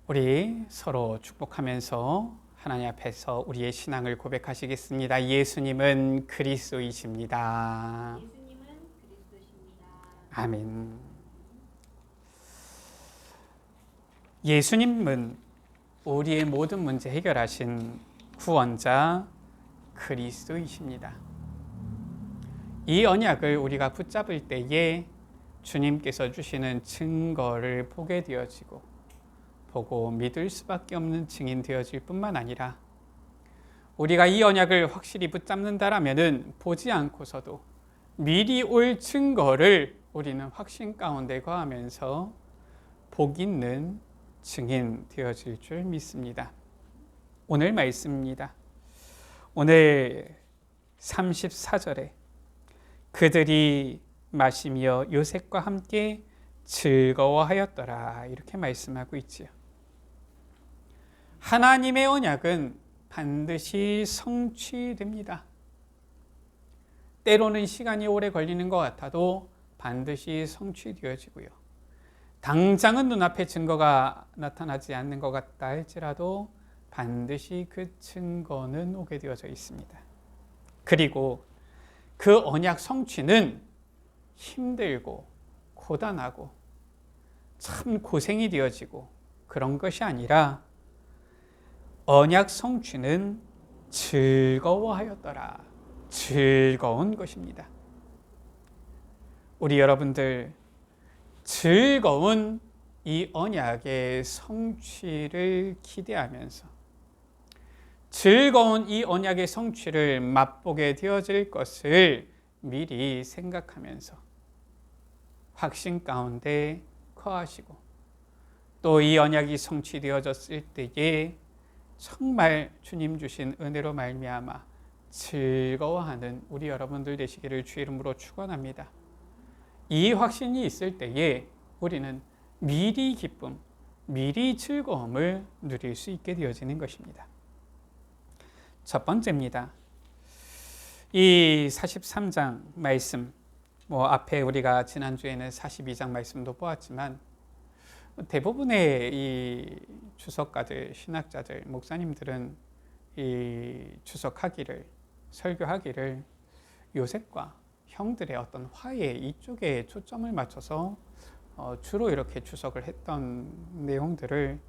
우리 서로 축복하면서 하나님 앞에서 우리의 신앙을 고백하시겠습니다. 예수님은 그리스도이십니다. 예수님은 그리스도십니다. 아멘. 예수님은 우리의 모든 문제 해결하신 구원자 그리스도이십니다. 이 언약을 우리가 붙잡을 때에 주님께서 주시는 증거를 보게 되어지고 보고 믿을 수밖에 없는 증인 되어질 뿐만 아니라 우리가 이 언약을 확실히 붙잡는다라면은 보지 않고서도 미리 올 증거를 우리는 확신 가운데 거하면서 복 있는 증인 되어질 줄 믿습니다. 오늘 말씀입니다. 오늘 34절에 그들이 마시며 요셉과 함께 즐거워하였더라 이렇게 말씀하고 있지요. 하나님의 언약은 반드시 성취됩니다. 때로는 시간이 오래 걸리는 것 같아도 반드시 성취되어지고요. 당장은 눈앞에 증거가 나타나지 않는 것 같다 할지라도 반드시 그 증거는 오게 되어져 있습니다. 그리고 그 언약 성취는 힘들고 고단하고 참 고생이 되어지고 그런 것이 아니라 언약 성취는 즐거워하였더라. 즐거운 것입니다. 우리 여러분들 즐거운 이 언약의 성취를 기대하면서 즐거운 이 언약의 성취를 맛보게 되어질 것을 미리 생각하면서 확신 가운데 거하시고 또 이 언약이 성취되어졌을 때에 정말 주님 주신 은혜로 말미암아 즐거워하는 우리 여러분들 되시기를 주 이름으로 축원합니다. 이 확신이 있을 때에 우리는 미리 기쁨, 미리 즐거움을 누릴 수 있게 되어지는 것입니다. 첫 번째입니다. 이 43장 말씀, 앞에 우리가 지난주에는 42장 말씀도 보았지만 대부분의 이 주석가들, 신학자들, 목사님들은 이 주석하기를, 설교하기를 요셉과 형들의 어떤 화해 이쪽에 초점을 맞춰서 주로 이렇게 주석을 했던 내용들을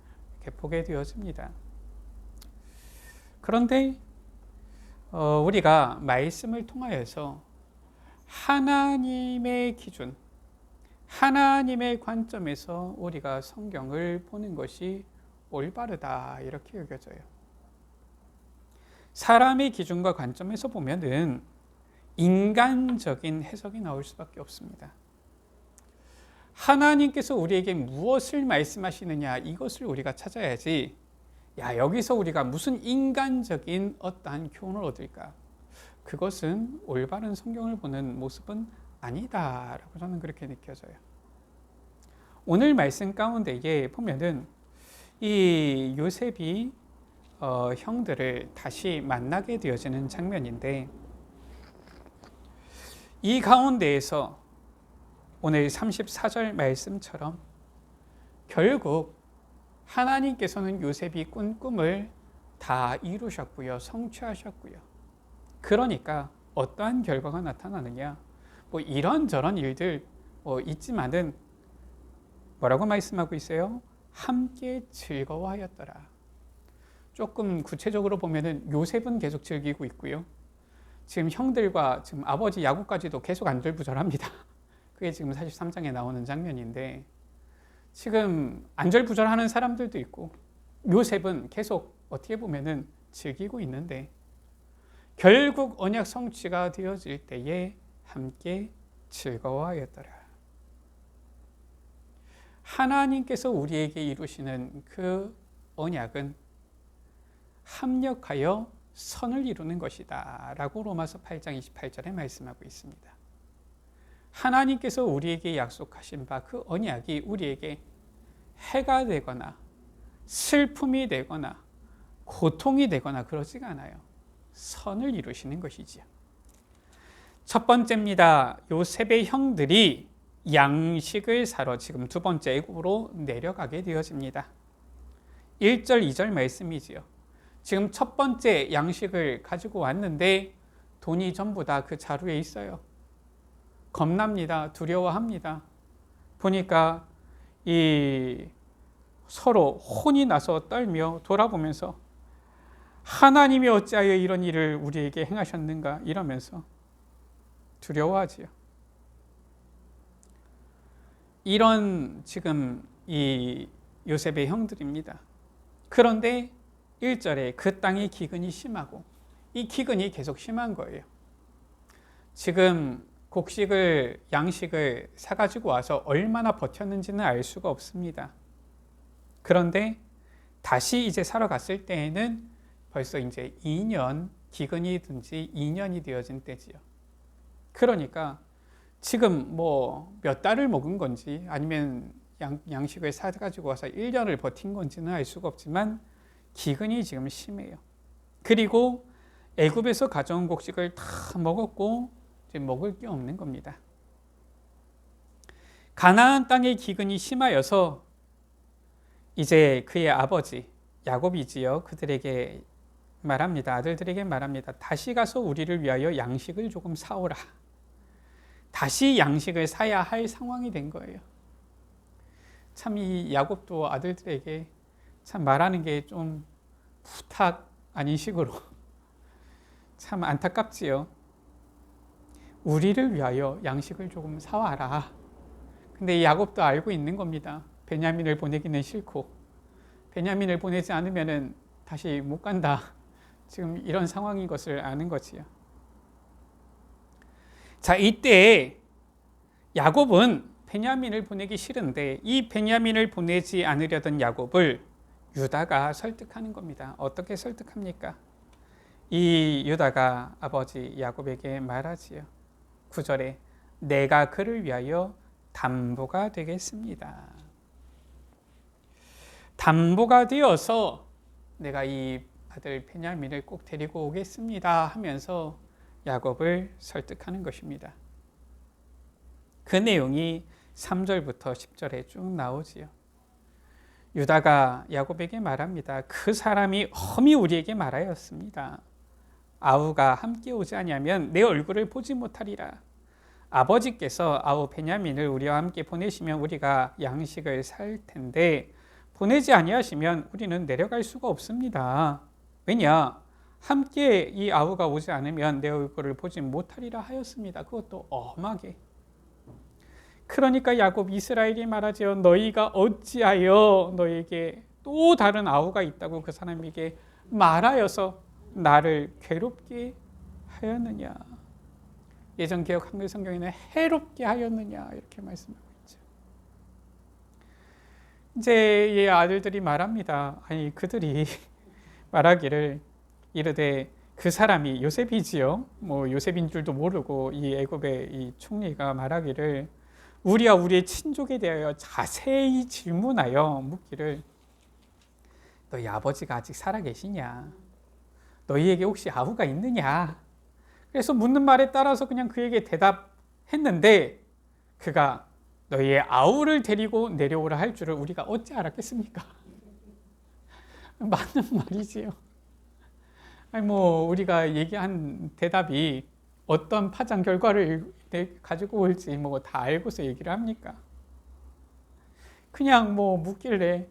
이렇게 보게 되어집니다. 그런데 우리가 말씀을 통하여서 하나님의 기준, 하나님의 관점에서 우리가 성경을 보는 것이 올바르다 이렇게 여겨져요. 사람의 기준과 관점에서 보면은 인간적인 해석이 나올 수밖에 없습니다. 하나님께서 우리에게 무엇을 말씀하시느냐 이것을 우리가 찾아야지 여기서 우리가 무슨 인간적인 어떠한 교훈을 얻을까? 그것은 올바른 성경을 보는 모습은 아니다라고 저는 그렇게 느껴져요. 오늘 말씀 가운데에 보면은 이 요셉이 형들을 다시 만나게 되어지는 장면인데 이 가운데에서 오늘 34절 말씀처럼 결국 하나님께서는 요셉이 꾼 꿈을 다 이루셨고요. 성취하셨고요. 그러니까 어떠한 결과가 나타나느냐? 이런저런 일들 있지만은 뭐라고 말씀하고 있어요? 함께 즐거워하였더라. 조금 구체적으로 보면은 요셉은 계속 즐기고 있고요. 지금 형들과 지금 아버지 야곱까지도 계속 안절부절합니다. 그게 지금 43장에 나오는 장면인데 지금 안절부절하는 사람들도 있고 요셉은 계속 어떻게 보면은 즐기고 있는데 결국 언약 성취가 되어질 때에 함께 즐거워하였더라. 하나님께서 우리에게 이루시는 그 언약은 합력하여 선을 이루는 것이다 라고 로마서 8장 28절에 말씀하고 있습니다. 하나님께서 우리에게 약속하신 바 그 언약이 우리에게 해가 되거나 슬픔이 되거나 고통이 되거나 그러지가 않아요. 선을 이루시는 것이지요. 첫 번째입니다. 요셉의 형들이 양식을 사러 지금 두 번째 애굽으로 내려가게 되어집니다. 1절, 2절 말씀이지요. 지금 첫 번째 양식을 가지고 왔는데 돈이 전부 다 그 자루에 있어요. 겁납니다. 두려워합니다. 보니까 이 서로 혼이 나서 떨며 돌아보면서 하나님이 어찌하여 이런 일을 우리에게 행하셨는가 이러면서 두려워하지요. 이런 지금 이 요셉의 형들입니다. 그런데 1절에 그 땅의 기근이 심하고 이 기근이 계속 심한 거예요. 지금 곡식을 양식을 사가지고 와서 얼마나 버텼는지는 알 수가 없습니다. 그런데 다시 이제 사러 갔을 때에는 벌써 이제 2년 기근이 든 지 2년이 되어진 때지요. 그러니까 지금 뭐 몇 달을 먹은 건지 아니면 양식을 사가지고 와서 1년을 버틴 건지는 알 수가 없지만 기근이 지금 심해요. 그리고 애굽에서 가져온 곡식을 다 먹었고 이제 먹을 게 없는 겁니다. 가나안 땅의 기근이 심하여서 이제 그의 아버지 야곱이지요. 그들에게 말합니다. 아들들에게 말합니다. 다시 가서 우리를 위하여 양식을 조금 사오라. 다시 양식을 사야 할 상황이 된 거예요. 참 이 야곱도 아들들에게 참 말하는 게 좀 부탁 아닌 식으로 참 안타깝지요. 우리를 위하여 양식을 조금 사와라. 근데 야곱도 알고 있는 겁니다. 베냐민을 보내기는 싫고 베냐민을 보내지 않으면 다시 못 간다. 지금 이런 상황인 것을 아는 거지요. 자, 이때 야곱은 베냐민을 보내기 싫은데 이 베냐민을 보내지 않으려던 야곱을 유다가 설득하는 겁니다. 어떻게 설득합니까? 이 유다가 아버지 야곱에게 말하지요. 9절에 내가 그를 위하여 담보가 되겠습니다. 담보가 되어서 내가 이 아들 베냐민을 꼭 데리고 오겠습니다 하면서 야곱을 설득하는 것입니다. 그 내용이 3절부터 10절에 쭉 나오지요. 유다가 야곱에게 말합니다. 그 사람이 험히 우리에게 말하였습니다. 아우가 함께 오지 아니하면 내 얼굴을 보지 못하리라. 아버지께서 아우 베냐민을 우리와 함께 보내시면 우리가 양식을 살 텐데 보내지 아니하시면 우리는 내려갈 수가 없습니다. 왜냐? 함께 이 아우가 오지 않으면 내 얼굴을 보지 못하리라 하였습니다. 그것도 엄하게. 그러니까 야곱 이스라엘이 말하지요. 너희가 어찌하여 너에게 또 다른 아우가 있다고 그 사람에게 말하여서 나를 괴롭게 하였느냐. 예전 개역 한글 성경에는 해롭게 하였느냐 이렇게 말씀하고 있죠. 이제 이 아들들이 말합니다. 아니 그들이 말하기를 이르되 그 사람이 요셉이지요. 뭐 요셉인 줄도 모르고 이 애굽의 이 총리가 말하기를 우리와 우리의 친족에 대하여 자세히 질문하여 묻기를 너희 아버지가 아직 살아계시냐? 너희에게 혹시 아우가 있느냐? 그래서 묻는 말에 따라서 그냥 그에게 대답했는데 그가 너희의 아우를 데리고 내려오라 할 줄을 우리가 어찌 알았겠습니까? 맞는 말이지요. 아니 뭐 우리가 얘기한 대답이 어떤 파장 결과를 가지고 올지 뭐 다 알고서 얘기를 합니까? 그냥 뭐 묻길래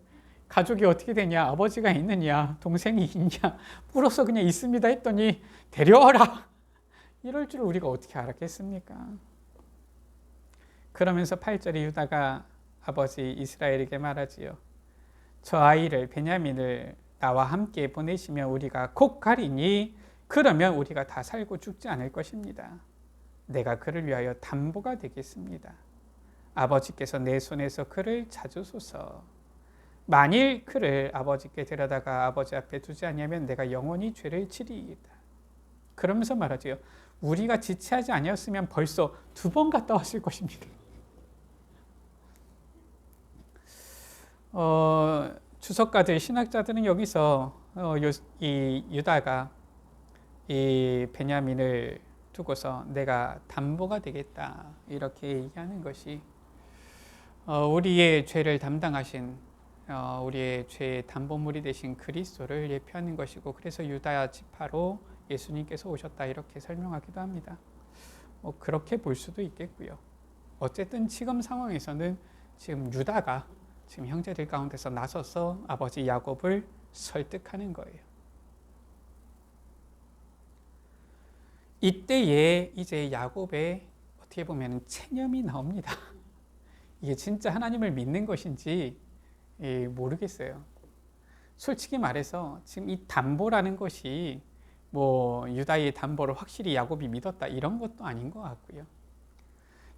가족이 어떻게 되냐, 아버지가 있느냐, 동생이 있냐 물어서 그냥 있습니다 했더니 데려와라 이럴 줄 우리가 어떻게 알았겠습니까? 그러면서 8절에 유다가 아버지 이스라엘에게 말하지요. 저 아이를 베냐민을 나와 함께 보내시면 우리가 곧 가리니 그러면 우리가 다 살고 죽지 않을 것입니다. 내가 그를 위하여 담보가 되겠습니다. 아버지께서 내 손에서 그를 찾으소서. 만일 그를 아버지께 데려다가 아버지 앞에 두지 않으면 내가 영원히 죄를 지리이다. 그러면서 말하지요. 우리가 지체하지 아니었으면 벌써 2번 갔다 왔을 것입니다. 주석가들, 신학자들은 여기서 이 유다가 이 베냐민을 두고서 내가 담보가 되겠다 이렇게 얘기하는 것이 우리의 죄를 담당하신 우리의 죄의 담보물이 되신 그리스도를 예표하는 것이고, 그래서 유다 지파로 예수님께서 오셨다 이렇게 설명하기도 합니다. 그렇게 볼 수도 있겠고요. 어쨌든 지금 상황에서는 지금 유다가 지금 형제들 가운데서 나서서 아버지 야곱을 설득하는 거예요. 이때에 이제 야곱의 어떻게 보면 체념이 나옵니다. 이게 진짜 하나님을 믿는 것인지 모르겠어요. 솔직히 말해서 지금 이 담보라는 것이 뭐 유다의 담보를 확실히 야곱이 믿었다 이런 것도 아닌 것 같고요.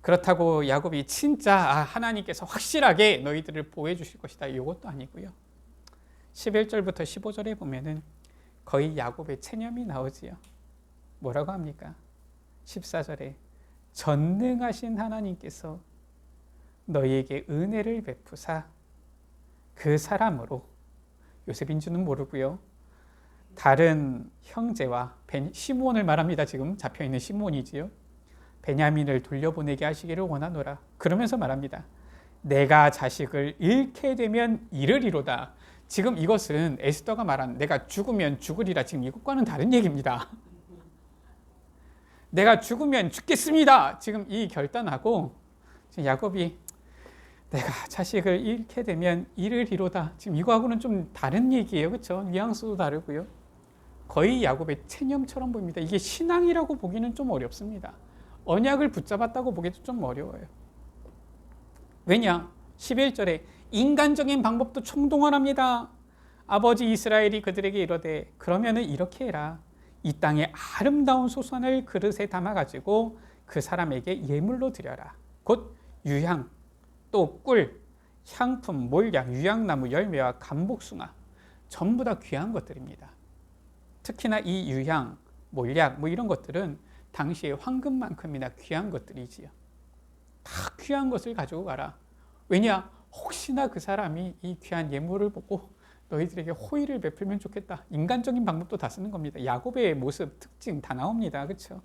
그렇다고 야곱이 진짜 하나님께서 확실하게 너희들을 보호해 주실 것이다 이것도 아니고요. 11절부터 15절에 보면은 거의 야곱의 체념이 나오지요. 뭐라고 합니까? 14절에 전능하신 하나님께서 너희에게 은혜를 베푸사 그 사람으로, 요셉인 줄은 모르고요, 다른 형제와 시므온을 말합니다. 지금 잡혀있는 시므온이지요. 베냐민을 돌려보내게 하시기를 원하노라. 그러면서 말합니다. 내가 자식을 잃게 되면 잃으리로다. 지금 이것은 에스더가 말한 내가 죽으면 죽으리라, 지금 이것과는 다른 얘기입니다. 내가 죽으면 죽겠습니다. 지금 이 결단하고 지금 야곱이 내가 자식을 잃게 되면 잃으리로다. 지금 이거하고는 좀 다른 얘기예요. 그렇죠? 뉘앙스도 다르고요. 거의 야곱의 체념처럼 보입니다. 이게 신앙이라고 보기는 좀 어렵습니다. 언약을 붙잡았다고 보기도 좀 어려워요. 왜냐? 11절에 인간적인 방법도 총동원합니다. 아버지 이스라엘이 그들에게 이르되 그러면은 이렇게 해라. 이 땅의 아름다운 소선을 그릇에 담아가지고 그 사람에게 예물로 드려라. 곧 유향, 또 꿀, 향품, 몰약, 유향나무 열매와 감복숭아, 전부 다 귀한 것들입니다. 특히나 이 유향, 몰약 이런 것들은 당시에 황금만큼이나 귀한 것들이지요. 다 귀한 것을 가지고 가라. 왜냐? 혹시나 그 사람이 이 귀한 예물을 보고 너희들에게 호의를 베풀면 좋겠다. 인간적인 방법도 다 쓰는 겁니다. 야곱의 모습, 특징 다 나옵니다. 그렇죠?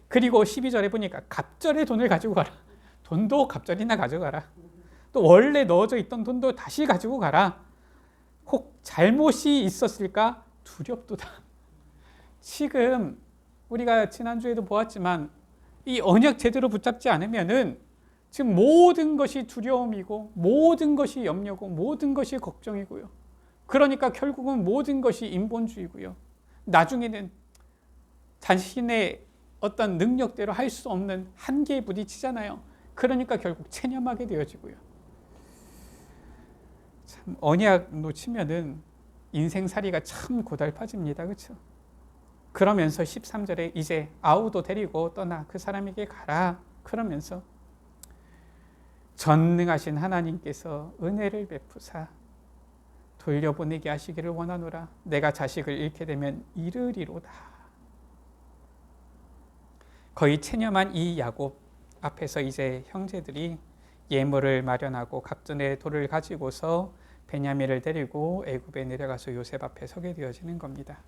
그리고 12절에 보니까 갑절의 돈을 가지고 가라. 돈도 갑절이나 가져가라. 또 원래 넣어져 있던 돈도 다시 가지고 가라. 혹 잘못이 있었을까 두렵도다. 지금 우리가 지난주에도 보았지만 이 언약 제대로 붙잡지 않으면은 지금 모든 것이 두려움이고 모든 것이 염려고 모든 것이 걱정이고요. 그러니까 결국은 모든 것이 인본주의고요. 나중에는 자신의 어떤 능력대로 할 수 없는 한계에 부딪히잖아요. 그러니까 결국 체념하게 되어지고요. 참 언약 놓치면은 인생살이가 참 고달파집니다. 그렇죠? 그러면서 13절에 이제 아우도 데리고 떠나 그 사람에게 가라. 그러면서 전능하신 하나님께서 은혜를 베푸사 돌려보내게 하시기를 원하노라. 내가 자식을 잃게 되면 잃으리로다. 거의 체념한 이 야곱 앞에서 이제 형제들이 예물을 마련하고 갑전의 돌을 가지고서 베냐민을 데리고 애굽에 내려가서 요셉 앞에 서게 되어지는 겁니다.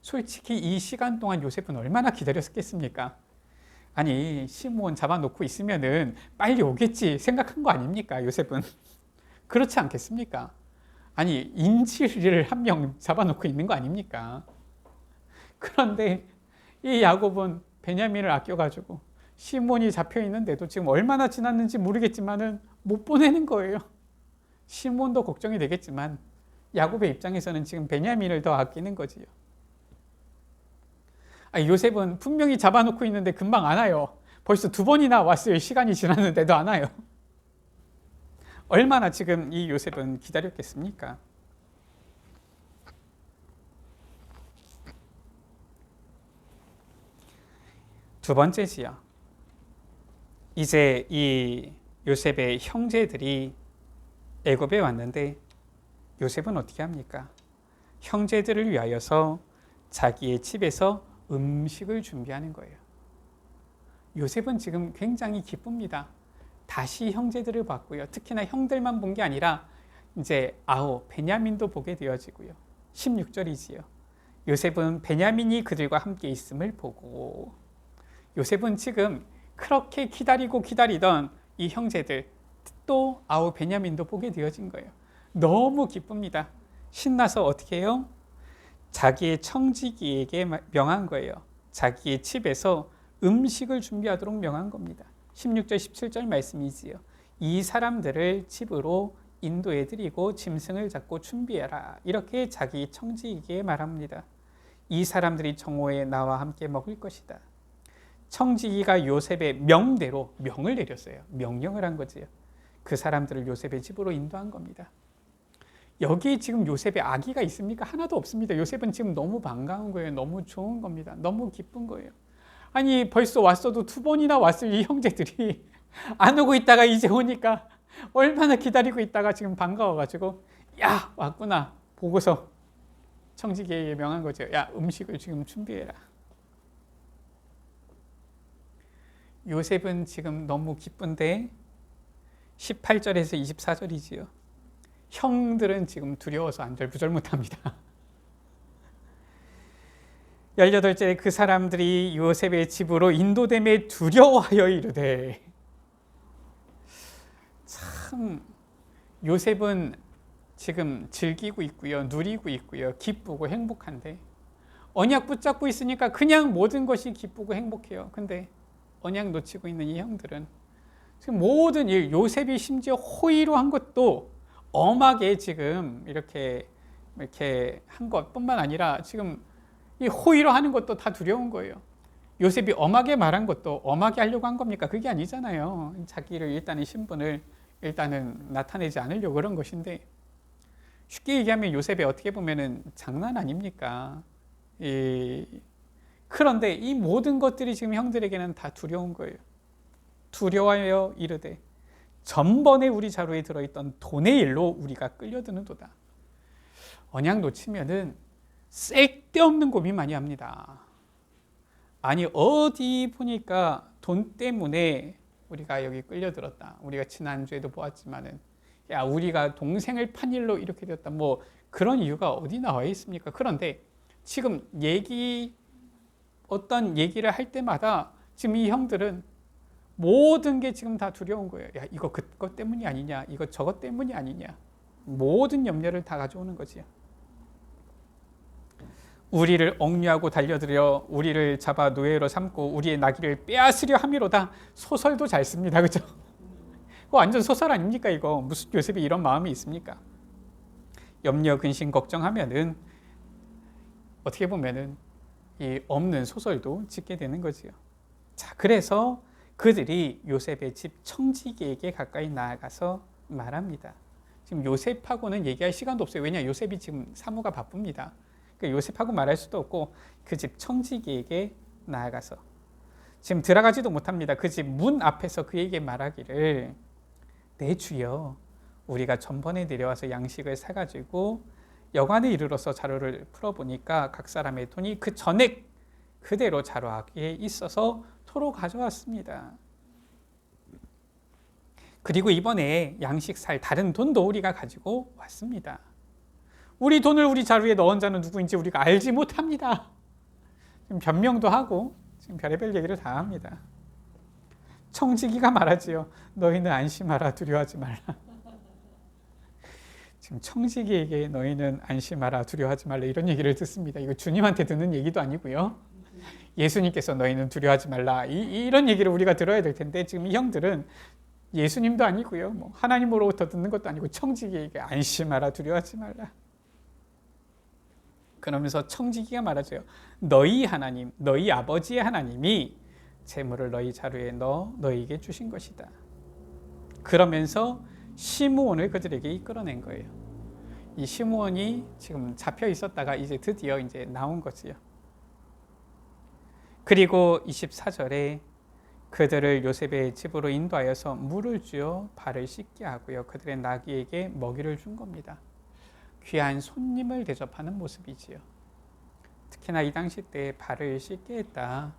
솔직히 이 시간 동안 요셉은 얼마나 기다렸겠습니까? 아니 시므온 잡아놓고 있으면은 빨리 오겠지 생각한 거 아닙니까? 요셉은 그렇지 않겠습니까? 아니 인질을 한 명 잡아놓고 있는 거 아닙니까? 그런데 이 야곱은 베냐민을 아껴가지고 시므온이 잡혀 있는데도 지금 얼마나 지났는지 모르겠지만은 못 보내는 거예요. 시므온도 걱정이 되겠지만 야곱의 입장에서는 지금 베냐민을 더 아끼는 거지요. 요셉은 분명히 잡아놓고 있는데 금방 안 와요. 벌써 2번이나 왔어요. 시간이 지났는데도 안 와요. 얼마나 지금 이 요셉은 기다렸겠습니까? 두 번째지요. 이제 이 요셉의 형제들이 애굽에 왔는데 요셉은 어떻게 합니까? 형제들을 위하여서 자기의 집에서 음식을 준비하는 거예요. 요셉은 지금 굉장히 기쁩니다. 다시 형제들을 봤고요. 특히나 형들만 본 게 아니라 이제 베냐민도 보게 되어지고요. 16절이지요. 요셉은 베냐민이 그들과 함께 있음을 보고, 요셉은 지금 그렇게 기다리던 이 형제들, 또 아우 베냐민도 보게 되어진 거예요. 너무 기쁩니다. 신나서 어떻게 해요? 자기의 청지기에게 명한 거예요. 자기의 집에서 음식을 준비하도록 명한 겁니다. 16절 17절 말씀이지요. 이 사람들을 집으로 인도해드리고 짐승을 잡고 준비해라. 이렇게 자기 청지기에게 말합니다. 이 사람들이 정오에 나와 함께 먹을 것이다. 청지기가 요셉의 명대로 명을 내렸어요. 명령을 한 거지요. 그 사람들을 요셉의 집으로 인도한 겁니다. 여기 지금 요셉의 악의가 있습니까? 하나도 없습니다. 요셉은 지금 너무 반가운 거예요. 너무 좋은 겁니다. 너무 기쁜 거예요. 아니 벌써 왔어도 2번이나 왔을 이 형제들이 안 오고 있다가 이제 오니까 얼마나 기다리고 있다가 지금 반가워가지고 야 왔구나 보고서 청지기에게 명한 거죠. 야 음식을 지금 준비해라. 요셉은 지금 너무 기쁜데 18절에서 24절이지요. 형들은 지금 두려워서 안절부절 못합니다. 18절에 그 사람들이 요셉의 집으로 인도됨에 두려워하여 이르되. 참 요셉은 지금 즐기고 있고요. 누리고 있고요. 기쁘고 행복한데 언약 붙잡고 있으니까 그냥 모든 것이 기쁘고 행복해요. 근데 언약 놓치고 있는 이 형들은 지금 모든 일, 요셉이 심지어 호의로 한 것도 엄하게 지금 이렇게 한 것뿐만 아니라 지금 이 호의로 하는 것도 다 두려운 거예요. 요셉이 엄하게 말한 것도 엄하게 하려고 한 겁니까? 그게 아니잖아요. 자기를 일단은 신분을 일단은 나타내지 않으려고 그런 것인데 쉽게 얘기하면 요셉이 어떻게 보면은 장난 아닙니까? 그런데 이 모든 것들이 지금 형들에게는 다 두려운 거예요. 두려워하여 이르되 전번에 우리 자루에 들어있던 돈의 일로 우리가 끌려드는도다. 언약 놓치면은 쓸데없는 고민 많이 합니다. 아니 어디 보니까 돈 때문에 우리가 여기 끌려들었다. 우리가 지난주에도 보았지만은 야 우리가 동생을 판 일로 이렇게 되었다. 뭐 그런 이유가 어디 나와 있습니까? 그런데 지금 어떤 얘기를 할 때마다 지금 이 형들은 모든 게 지금 다 두려운 거예요. 야 이거 그것 때문이 아니냐, 이거 저것 때문이 아니냐. 모든 염려를 다 가져오는 거지요. 우리를 억류하고 달려들여 우리를 잡아 노예로 삼고 우리의 나귀를 빼앗으려 함이로다. 소설도 잘 씁니다. 그죠? 완전 소설 아닙니까 이거? 무슨 요셉이 이런 마음이 있습니까? 염려, 근심, 걱정하면은 어떻게 보면은 이 없는 소설도 짓게 되는 거지요. 자, 그래서 그들이 요셉의 집 청지기에게 가까이 나아가서 말합니다. 지금 요셉하고는 얘기할 시간도 없어요. 왜냐? 요셉이 지금 사무가 바쁩니다. 그러니까 요셉하고 말할 수도 없고 그 집 청지기에게 나아가서 지금 들어가지도 못합니다. 그 집 문 앞에서 그에게 말하기를 내 주여 우리가 전번에 내려와서 양식을 사가지고 여관에 이르러서 자루를 풀어보니까 각 사람의 돈이 그 전액 그대로 자루하기에 있어서 토로 가져왔습니다. 그리고 이번에 양식 살 다른 돈도 우리가 가지고 왔습니다. 우리 돈을 우리 자루에 넣은 자는 누구인지 우리가 알지 못합니다. 지금 변명도 하고 지금 별의별 얘기를 다 합니다. 청지기가 말하지요. 너희는 안심하라, 두려워하지 말라. 지금 청지기에게 너희는 안심하라, 두려워하지 말라 이런 얘기를 듣습니다. 이거 주님한테 듣는 얘기도 아니고요. 예수님께서 너희는 두려워하지 말라 이런 얘기를 우리가 들어야 될 텐데 지금 이 형들은 예수님도 아니고요. 뭐 하나님으로부터 듣는 것도 아니고 청지기에게 안심하라, 두려워하지 말라. 그러면서 청지기가 말하죠. 너희 하나님, 너희 아버지의 하나님이 재물을 너희 자루에 넣어 너희에게 주신 것이다. 그러면서 시므온을 그들에게 이끌어낸 거예요. 이 시므온이 지금 잡혀 있었다가 이제 드디어 이제 나온 거지요. 그리고 24절에 그들을 요셉의 집으로 인도하여서 물을 주어 발을 씻게 하고요. 그들의 나귀에게 먹이를 준 겁니다. 귀한 손님을 대접하는 모습이지요. 특히나 이 당시 때 발을 씻게 했다.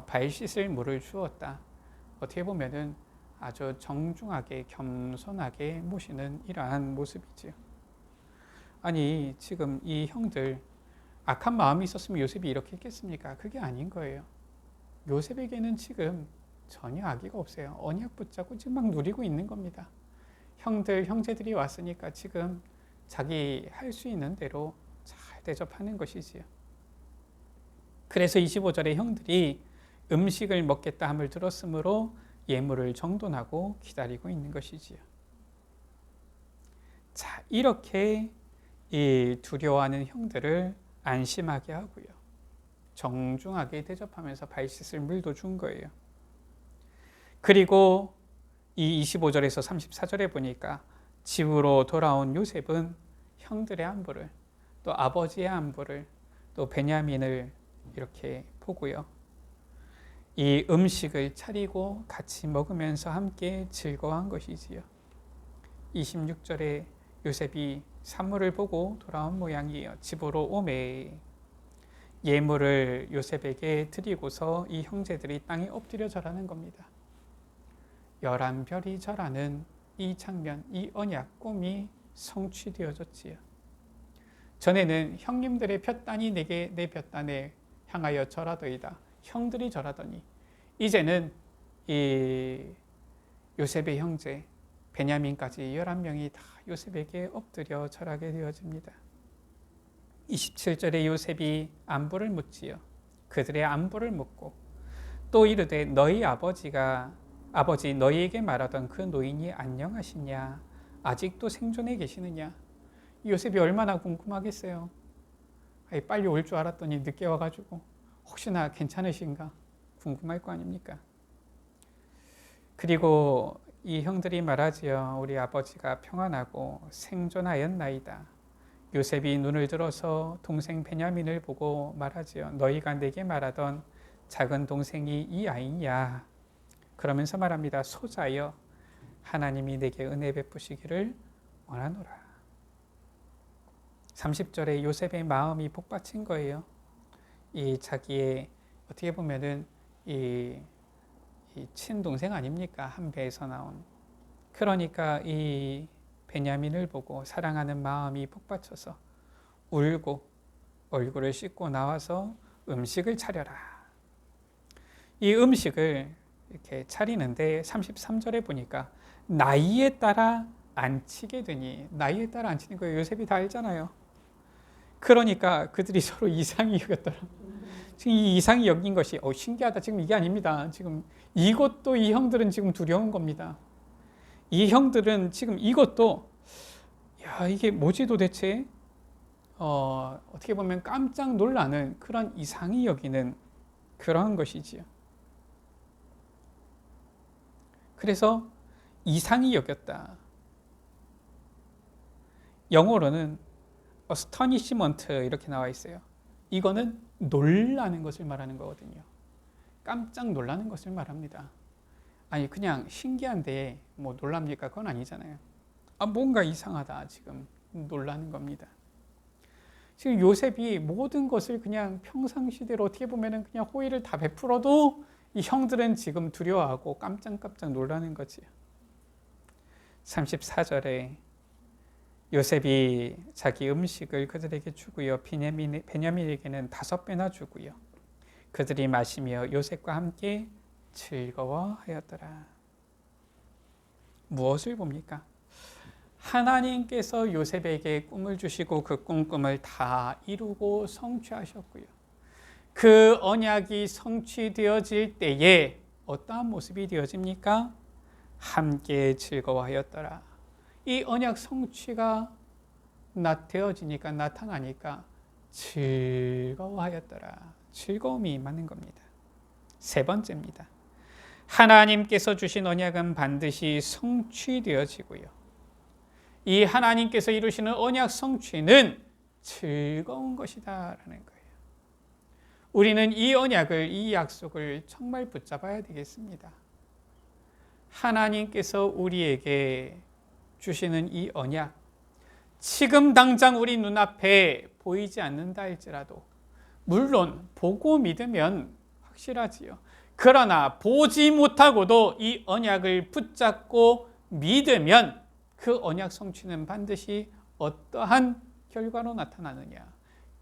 발 씻을 물을 주었다. 어떻게 보면은 아주 정중하게 겸손하게 모시는 이러한 모습이지요. 아니 지금 이 형들 악한 마음이 있었으면 요셉이 이렇게 했겠습니까? 그게 아닌 거예요. 요셉에게는 지금 전혀 악의가 없어요. 언약 붙잡고 지금 막 누리고 있는 겁니다. 형제들이 왔으니까 지금 자기 할 수 있는 대로 잘 대접하는 것이지요. 그래서 25절에 형들이 음식을 먹겠다 함을 들었으므로 예물을 정돈하고 기다리고 있는 것이지요. 자, 이렇게 이 두려워하는 형들을 안심하게 하고요. 정중하게 대접하면서 발 씻을 물도 준 거예요. 그리고 이 25절에서 34절에 보니까 집으로 돌아온 요셉은 형들의 안부를, 또 아버지의 안부를, 또 베냐민을 이렇게 보고요. 이 음식을 차리고 같이 먹으면서 함께 즐거워한 것이지요. 26절에 요셉이 산물을 보고 돌아온 모양이에요. 집으로 오매 예물을 요셉에게 드리고서 이 형제들이 땅에 엎드려 절하는 겁니다. 11별이 절하는 이 장면, 이 언약 꿈이 성취되어졌지요. 전에는 형님들의 볕단이 내게 내 볕단에 향하여 절하더이다. 형들이 절하더니 이제는 이 요셉의 형제 베냐민까지 11명이 다 요셉에게 엎드려 절하게 되어집니다. 27절에 요셉이 안부를 묻지요. 그들의 안부를 묻고 또 이르되 너희 아버지 너희에게 말하던 그 노인이 안녕하시냐? 아직도 생존해 계시느냐? 요셉이 얼마나 궁금하겠어요. 빨리 올 줄 알았더니 늦게 와가지고 혹시나 괜찮으신가 궁금할 거 아닙니까? 그리고 이 형들이 말하지요. 우리 아버지가 평안하고 생존하였나이다. 요셉이 눈을 들어서 동생 베냐민을 보고 말하지요. 너희가 내게 말하던 작은 동생이 이 아이냐? 그러면서 말합니다. 소자여 하나님이 내게 은혜 베푸시기를 원하노라. 30절에 요셉의 마음이 복받친 거예요. 이 자기의 어떻게 보면은 이 친동생 아닙니까? 한 배에서 나온. 그러니까 이 베냐민을 보고 사랑하는 마음이 복받쳐서 울고 얼굴을 씻고 나와서 음식을 차려라. 이 음식을 이렇게 차리는데 33절에 보니까 나이에 따라 안치게 되니, 나이에 따라 안치는 거예요. 요셉이 다 알잖아요. 그러니까 그들이 서로 이상히 여겼더라. 지금 이 이상히 여긴 것이 신기하다. 지금 이게 아닙니다. 지금 이것도 이 형들은 지금 두려운 겁니다. 이 형들은 지금 이것도 야 이게 뭐지 도대체 어떻게 보면 깜짝 놀라는 그런 이상히 여기는 그런 것이지요. 그래서 이상히 여겼다. 영어로는 astonishment 이렇게 나와 있어요. 이거는 놀라는 것을 말하는 거거든요. 깜짝 놀라는 것을 말합니다. 아니 그냥 신기한데 뭐 놀랍니까? 그건 아니잖아요. 뭔가 이상하다 지금 놀라는 겁니다. 지금 요셉이 모든 것을 그냥 평상시대로 어떻게 보면은 그냥 호의를 다 베풀어도 이 형들은 지금 두려워하고 깜짝깜짝 놀라는 거지요. 34절에 요셉이 자기 음식을 그들에게 주고요. 베냐민에게는 5배나 주고요. 그들이 마시며 요셉과 함께 즐거워하였더라. 무엇을 봅니까? 하나님께서 요셉에게 꿈을 주시고 그 꿈을 다 이루고 성취하셨고요. 그 언약이 성취되어질 때에 어떠한 모습이 되어집니까? 함께 즐거워하였더라. 이 언약 성취가 나타나니까 즐거워하였더라. 즐거움이 임하는 겁니다. 세 번째입니다. 하나님께서 주신 언약은 반드시 성취되어지고요. 이 하나님께서 이루시는 언약 성취는 즐거운 것이다라는 거예요. 우리는 이 언약을, 이 약속을 정말 붙잡아야 되겠습니다. 하나님께서 우리에게 주시는 이 언약, 지금 당장 우리 눈앞에 보이지 않는다 할지라도, 물론 보고 믿으면 확실하지요. 그러나 보지 못하고도 이 언약을 붙잡고 믿으면 그 언약 성취는 반드시 어떠한 결과로 나타나느냐?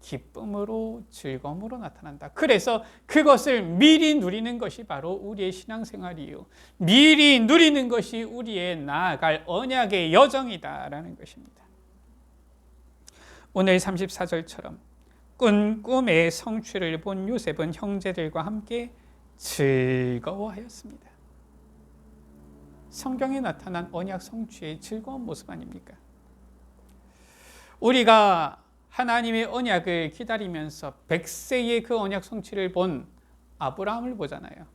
기쁨으로 즐거움으로 나타난다. 그래서 그것을 미리 누리는 것이 바로 우리의 신앙생활이요. 미리 누리는 것이 우리의 나아갈 언약의 여정이다라는 것입니다. 오늘 34절처럼 꾼 꿈의 성취를 본 요셉은 형제들과 함께 즐거워하였습니다. 성경에 나타난 언약 성취의 즐거운 모습 아닙니까? 우리가 하나님의 언약을 기다리면서 100세의 그 언약 성취를 본 아브라함을 보잖아요.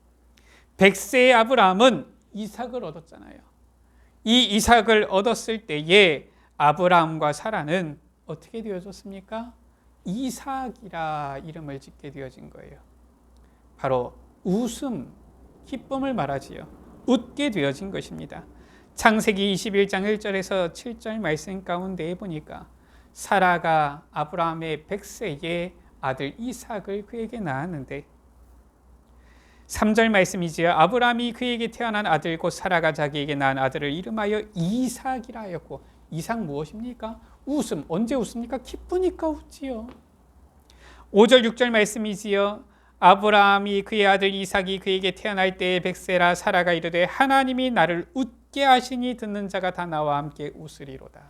100세의 아브라함은 이삭을 얻었잖아요. 이 이삭을 얻었을 때에 아브라함과 사라는 어떻게 되어졌습니까? 이삭이라 이름을 짓게 되어진 거예요. 바로 웃음, 기쁨을 말하지요. 웃게 되어진 것입니다. 창세기 21장 1절에서 7절 말씀 가운데에 보니까 사라가 아브라함의 100세의 아들 이삭을 그에게 낳았는데 3절 말씀이지요. 아브라함이 그에게 태어난 아들 곧 사라가 자기에게 낳은 아들을 이름하여 이삭이라 하였고, 이삭 무엇입니까? 웃음. 언제 웃습니까? 기쁘니까 웃지요. 5절 6절 말씀이지요. 아브라함이 그의 아들 이삭이 그에게 태어날 때에 100세라 사라가 이르되 하나님이 나를 웃게 하시니 듣는 자가 다 나와 함께 웃으리로다.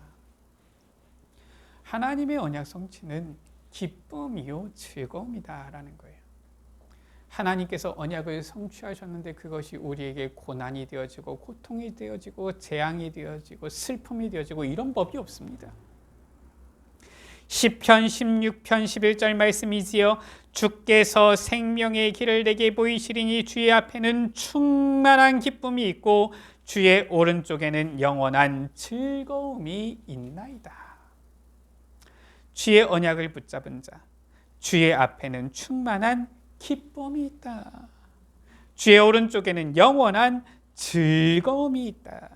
하나님의 언약 성취는 기쁨이요 즐거움이다라는 거예요. 하나님께서 언약을 성취하셨는데 그것이 우리에게 고난이 되어지고 고통이 되어지고 재앙이 되어지고 슬픔이 되어지고 이런 법이 없습니다. 시편 16편 11절 말씀이지요. 주께서 생명의 길을 내게 보이시리니 주의 앞에는 충만한 기쁨이 있고 주의 오른쪽에는 영원한 즐거움이 있나이다. 주의 언약을 붙잡은 자, 주의 앞에는 충만한 기쁨이 있다. 주의 오른쪽에는 영원한 즐거움이 있다.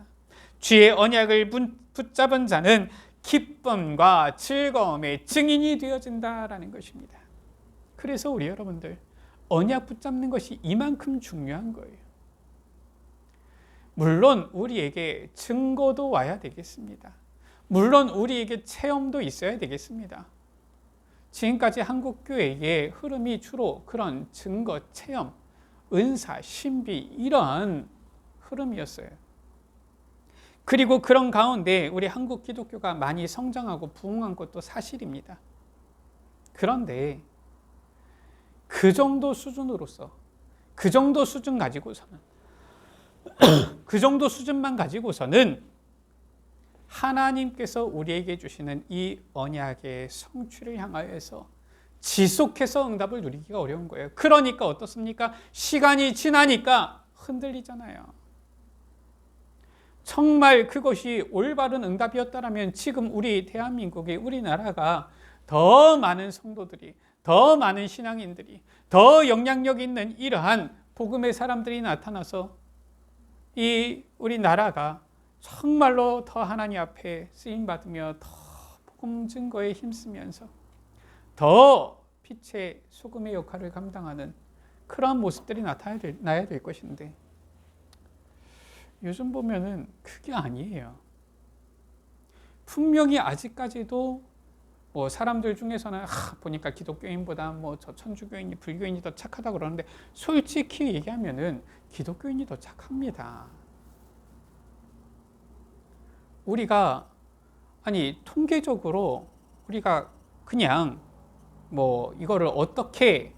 주의 언약을 붙잡은 자는 기쁨과 즐거움의 증인이 되어진다라는 것입니다. 그래서 우리 여러분들 언약 붙잡는 것이 이만큼 중요한 거예요. 물론 우리에게 증거도 와야 되겠습니다. 물론 우리에게 체험도 있어야 되겠습니다. 지금까지 한국교회의 흐름이 주로 그런 증거, 체험, 은사, 신비 이런 흐름이었어요. 그리고 그런 가운데 우리 한국 기독교가 많이 성장하고 부흥한 것도 사실입니다. 그런데 그 정도 수준으로서, 그 정도 수준 가지고서는, 그 정도 수준만 가지고서는 하나님께서 우리에게 주시는 이 언약의 성취를 향하여서 지속해서 응답을 누리기가 어려운 거예요. 그러니까 어떻습니까? 시간이 지나니까 흔들리잖아요. 정말 그것이 올바른 응답이었다면 지금 우리 대한민국이, 우리나라가 더 많은 성도들이, 더 많은 신앙인들이, 더 영향력 있는 이러한 복음의 사람들이 나타나서 이 우리나라가 정말로 더 하나님 앞에 쓰임받으며 더 복음 증거에 힘쓰면서 더 빛의 소금의 역할을 감당하는 그러한 모습들이 나타나야 될 것인데 요즘 보면은 그게 아니에요. 분명히 아직까지도 뭐 사람들 중에서는 보니까 기독교인보다 뭐 저 천주교인이 불교인이 더 착하다 그러는데 솔직히 얘기하면은 기독교인이 더 착합니다. 우리가 통계적으로 우리가 그냥 뭐 이거를 어떻게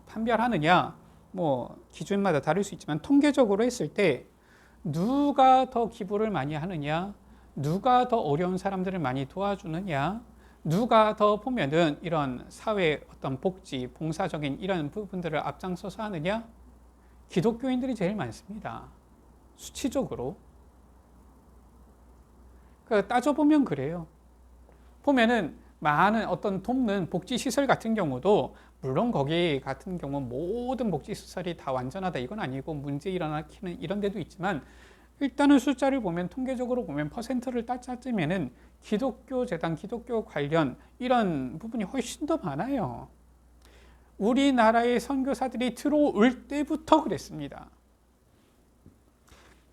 판별하느냐 뭐 기준마다 다를 수 있지만 통계적으로 했을 때 누가 더 기부를 많이 하느냐, 누가 더 어려운 사람들을 많이 도와주느냐, 누가 더 보면은 이런 사회 어떤 복지, 봉사적인 이런 부분들을 앞장서서 하느냐, 기독교인들이 제일 많습니다. 수치적으로. 따져보면 그래요. 보면은 많은 어떤 돕는 복지시설 같은 경우도 물론 거기 같은 경우 모든 복지시설이 다 완전하다 이건 아니고 문제 일어나는 이런 데도 있지만 일단은 숫자를 보면 통계적으로 보면 퍼센트를 따지면은 기독교 재단, 기독교 관련 이런 부분이 훨씬 더 많아요. 우리나라의 선교사들이 들어올 때부터 그랬습니다.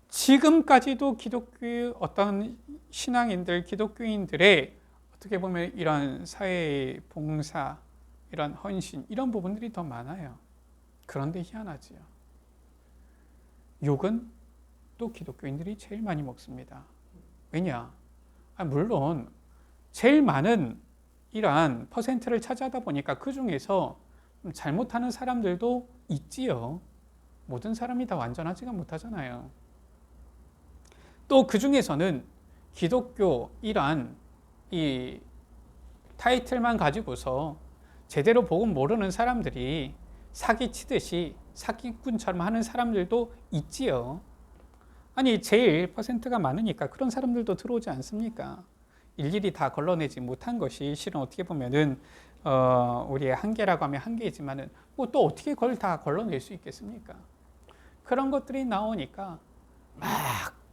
지금까지도 기독교 어떤 신앙인들, 기독교인들의 어떻게 보면 이런 사회 봉사, 이런 헌신, 이런 부분들이 더 많아요. 그런데 희한하지요. 욕은 또 기독교인들이 제일 많이 먹습니다. 왜냐? 물론 제일 많은 이러한 퍼센트를 차지하다 보니까 그 중에서 잘못하는 사람들도 있지요. 모든 사람이 다 완전하지가 못하잖아요. 또 그 중에서는 기독교 이러한 이 타이틀만 가지고서 제대로 복음 모르는 사람들이 사기치듯이 사기꾼처럼 하는 사람들도 있지요. 아니 제일 퍼센트가 많으니까 그런 사람들도 들어오지 않습니까? 일일이 다 걸러내지 못한 것이 실은 어떻게 보면은 우리의 한계라고 하면 한계이지만은 뭐 또 어떻게 그걸 다 걸러낼 수 있겠습니까? 그런 것들이 나오니까 막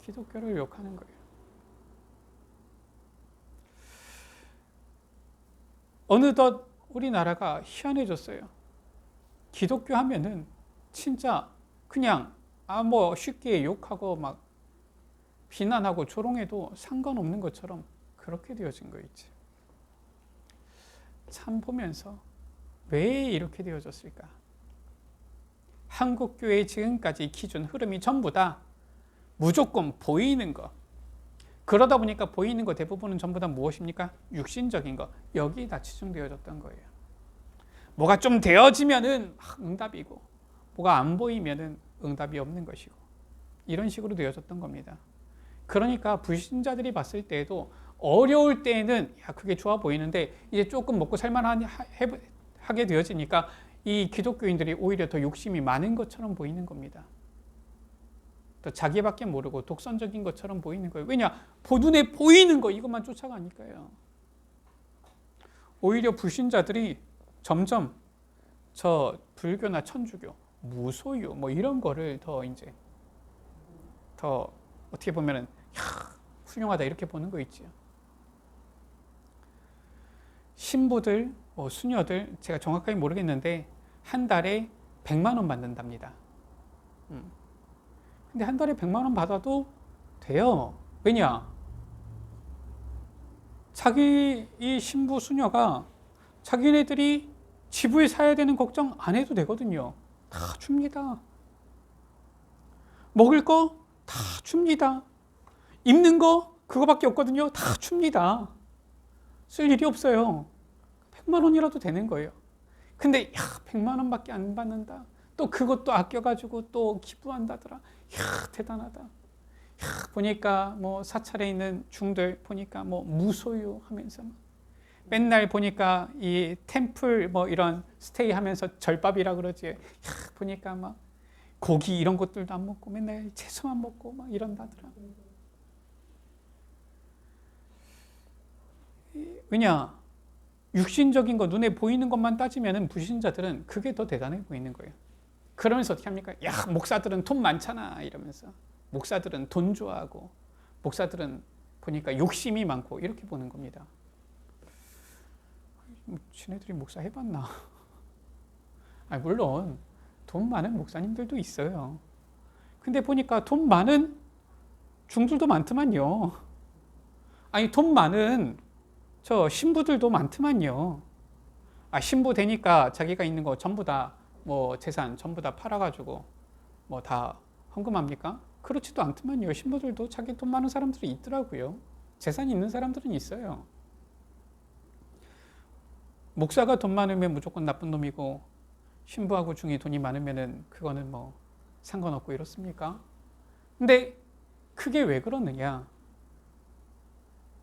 기독교를 욕하는 거예요. 어느덧 우리나라가 희한해졌어요. 기독교 하면은 진짜 그냥 뭐 쉽게 욕하고 막 비난하고 조롱해도 상관없는 것처럼 그렇게 되어진 거 있지. 참 보면서 왜 이렇게 되어졌을까? 한국 교회의 지금까지 기준 흐름이 전부 다 무조건 보이는 거. 그러다 보니까 보이는 거 대부분은 전부 다 무엇입니까? 육신적인 거. 여기 다 치중되어졌던 거예요. 뭐가 좀 되어지면은 응답이고, 뭐가 안 보이면은 응답이 없는 것이고, 이런 식으로 되어졌던 겁니다. 그러니까 불신자들이 봤을 때에도 어려울 때에는 그게 좋아 보이는데 이제 조금 먹고 살만하게 되어지니까 이 기독교인들이 오히려 더 욕심이 많은 것처럼 보이는 겁니다. 또 자기밖에 모르고 독선적인 것처럼 보이는 거예요. 왜냐? 눈에 보이는 거 이것만 쫓아가니까요. 오히려 불신자들이 점점 저 불교나 천주교, 무소유 뭐 이런 거를 더 이제 더 어떻게 보면은 훌륭하다 이렇게 보는 거 있지요. 신부들, 수녀들 제가 정확하게 모르겠는데 한 달에 100만 원 받는답니다. 근데 한 달에 100만 원 받아도 돼요. 왜냐? 자기 이 신부 수녀가 자기네들이 집을 사야 되는 걱정 안 해도 되거든요. 다 줍니다. 먹을 거 다 줍니다. 입는 거 그거밖에 없거든요. 다 줍니다. 쓸 일이 없어요. 100만 원이라도 되는 거예요. 근데 100만 원밖에 안 받는다. 또 그것도 아껴가지고 또 기부한다더라. 대단하다. 보니까 뭐 사찰에 있는 중들 보니까 뭐 무소유 하면서 맨날 보니까 이 템플 뭐 이런 스테이 하면서 절밥이라 그러지. 보니까 막 고기 이런 것들도 안 먹고 맨날 채소만 먹고 막 이런다더라. 왜냐? 육신적인 거 눈에 보이는 것만 따지면은 불신자들은 그게 더 대단해 보이는 거예요. 그러면서 어떻게 합니까? 목사들은 돈 많잖아 이러면서 목사들은 돈 좋아하고 목사들은 보니까 욕심이 많고 이렇게 보는 겁니다. 지네들이 목사 해봤나? 물론 돈 많은 목사님들도 있어요. 근데 보니까 돈 많은 중들도 많더만요. 돈 많은 저 신부들도 많더만요. 신부 되니까 자기가 있는 거 전부 다 뭐 재산 전부 다 팔아가지고 뭐 다 헌금합니까? 그렇지도 않더만요. 신부들도 자기 돈 많은 사람들이 있더라고요. 재산이 있는 사람들은 있어요. 목사가 돈 많으면 무조건 나쁜 놈이고 신부하고 중이 돈이 많으면은 그거는 뭐 상관없고 이렇습니까? 근데 그게 왜 그러느냐?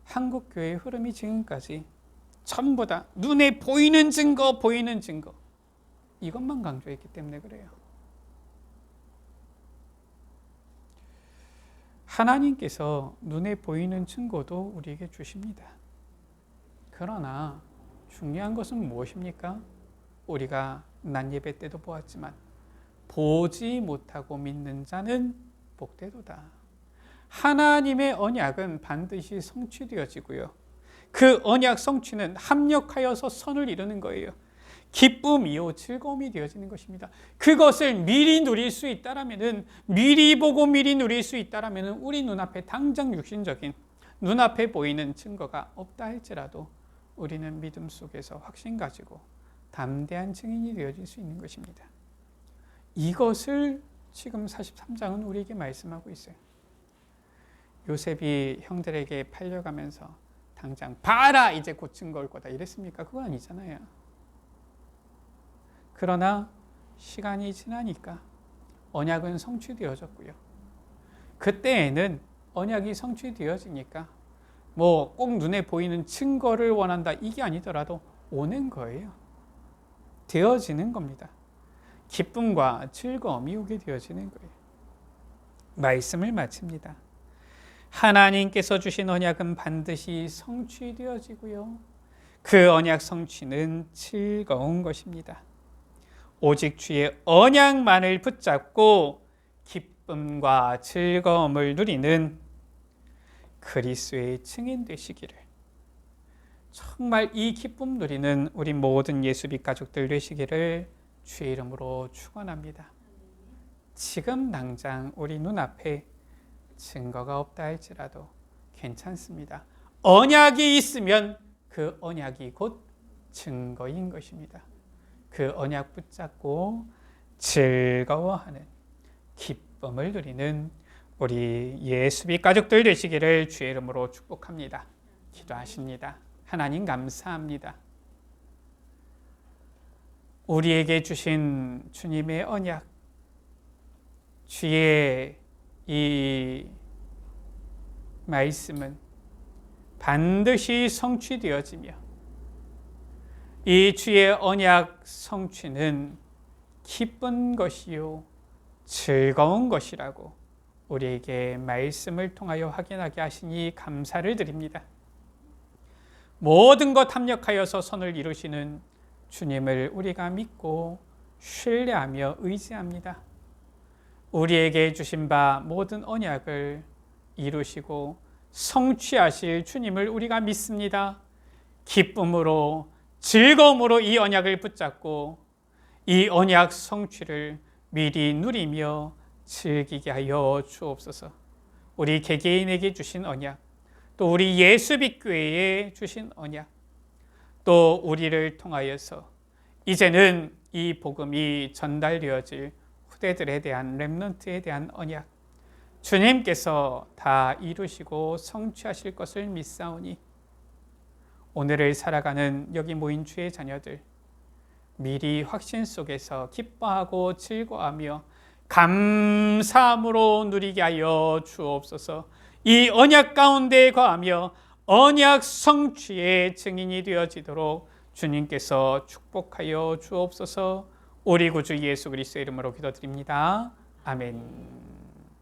한국 교회의 흐름이 지금까지 전부 다 눈에 보이는 증거, 보이는 증거 이것만 강조했기 때문에 그래요. 하나님께서 눈에 보이는 증거도 우리에게 주십니다. 그러나 중요한 것은 무엇입니까? 우리가 난 예배 때도 보았지만 보지 못하고 믿는 자는 복되도다. 하나님의 언약은 반드시 성취되어지고요. 그 언약 성취는 합력하여서 선을 이루는 거예요. 기쁨이요 즐거움이 되어지는 것입니다. 그것을 미리 누릴 수 있다라면은 미리 보고 미리 누릴 수 있다라면은 우리 눈앞에 당장 육신적인 눈앞에 보이는 증거가 없다 할지라도 우리는 믿음 속에서 확신 가지고 담대한 증인이 되어질 수 있는 것입니다. 이것을 지금 43장은 우리에게 말씀하고 있어요. 요셉이 형들에게 팔려가면서 당장 봐라 이제 곧 증거 올 거다 이랬습니까? 그거 아니잖아요. 그러나 시간이 지나니까 언약은 성취되어졌고요. 그때에는 언약이 성취되어지니까 뭐 꼭 눈에 보이는 증거를 원한다 이게 아니더라도 오는 거예요. 되어지는 겁니다. 기쁨과 즐거움이 오게 되어지는 거예요. 말씀을 마칩니다. 하나님께서 주신 언약은 반드시 성취되어지고요. 그 언약 성취는 즐거운 것입니다. 오직 주의 언약만을 붙잡고 기쁨과 즐거움을 누리는 그리스도의 증인 되시기를, 정말 이 기쁨 누리는 우리 모든 예수빛 가족들 되시기를 주의 이름으로 축원합니다. 지금 당장 우리 눈앞에 증거가 없다 할지라도 괜찮습니다. 언약이 있으면 그 언약이 곧 증거인 것입니다. 그 언약 붙잡고 즐거워하는 기쁨을 누리는 우리 예수빛 가족들 되시기를 주의 이름으로 축복합니다. 기도하십니다. 하나님 감사합니다. 우리에게 주신 주님의 언약, 주의 이 말씀은 반드시 성취되어지며 이 주의 언약 성취는 기쁜 것이요 즐거운 것이라고 우리에게 말씀을 통하여 확인하게 하시니 감사를 드립니다. 모든 것 합력하여서 선을 이루시는 주님을 우리가 믿고 신뢰하며 의지합니다. 우리에게 주신 바 모든 언약을 이루시고 성취하실 주님을 우리가 믿습니다. 기쁨으로 즐거움으로 이 언약을 붙잡고 이 언약 성취를 미리 누리며 즐기게 하여 주옵소서. 우리 개개인에게 주신 언약, 또 우리 예수빛 교회에 주신 언약, 또 우리를 통하여서 이제는 이 복음이 전달되어질 후대들에 대한 렘넌트에 대한 언약, 주님께서 다 이루시고 성취하실 것을 믿사오니 오늘을 살아가는 여기 모인 주의 자녀들 미리 확신 속에서 기뻐하고 즐거워하며 감사함으로 누리게 하여 주옵소서. 이 언약 가운데 거하며 언약 성취의 증인이 되어지도록 주님께서 축복하여 주옵소서. 우리 구주 예수 그리스도의 이름으로 기도드립니다. 아멘.